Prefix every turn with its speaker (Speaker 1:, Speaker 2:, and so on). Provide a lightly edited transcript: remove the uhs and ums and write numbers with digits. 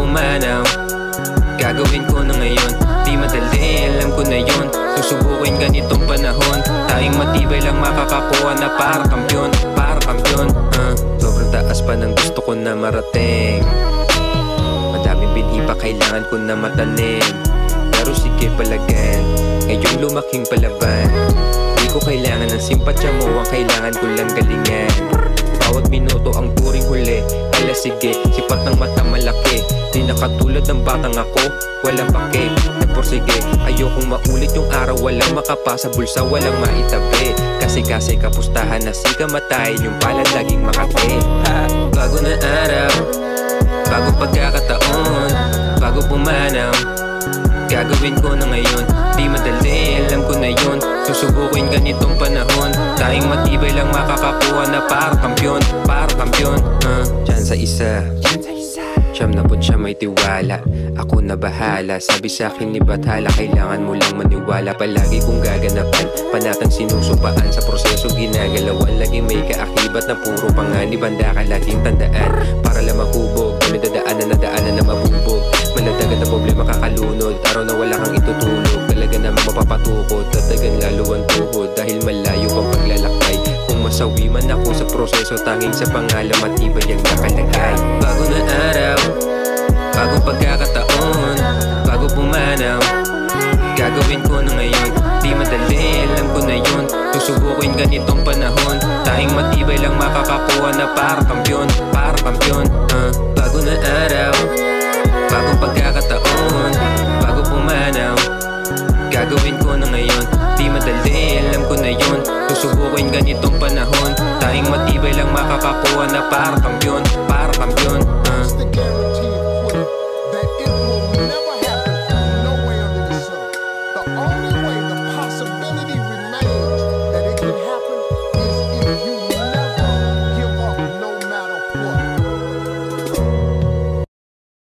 Speaker 1: pumanaw, gagawin ko na ngayon. Di madali, alam ko na yun. Susubukin ganitong panahon. Tayong matibay lang makakakuha na para kampiyon. Para kampiyon, sobrang taas pa ng gusto ko na marating. Madaming binhi pa kailangan ko na matanim. Pero sige palagay, ngayong lumaking palaban. Di ko kailangan ng simpatya mo, ang kailangan ko lang galingan. Bawat minuto ang turing huli. Ala sige, sipat ng mata malaki. Di na katulad ng batang ako, walang pake. Nagporsige, ayokong maulit yung araw. Walang makapasa bulsa, walang maitabi. Kasi kapustahan na si kamatayin. Yung palad laging makate. Bago na araw, bago pagkakataon, bago pumanaw, gagawin ko na ngayon. Di madali, alam ko na yun. Susubukin ganitong panahon. Tayong matibay lang makakakuha na para kampiyon. Para kampiyon, Diyan sa isa, siyam na po siya may tiwala. Ako na bahala, sabi sa'kin ni Bathala. Kailangan mo lang maniwala, palagi kong gaganapan. Panatang sinusupaan sa proseso ginagalawan. Laging may kaakibat na puro panganib. Banda ka laging tandaan, para lang mahubog. Kami dadaanan na daanan na mabubog. Maladagan na problema kakalunod. Araw na wala kang itutulog. Talaga naman mapapatukod, dadagan lalo ang tuhod. Dahil malayo ang paglalakbay. Kung masawi man ako sa proseso, tanging sa pangalan matibay ang nakalagay. Bago na araw, bagong pagkakataon, bago pumanaw, gagawin ko na ngayon. Di madali, alam ko na yun. Susubukin ganitong panahon. Tayong matibay lang makakakuha na para kampiyon. Para kampiyon, bago na araw, bagong pagkakataon, bago pumanaw, gagawin ko na ngayon. Di madali, alam ko na yun. Susubukin ganitong panahon. Tayong matibay lang makakakuha na para kampiyon.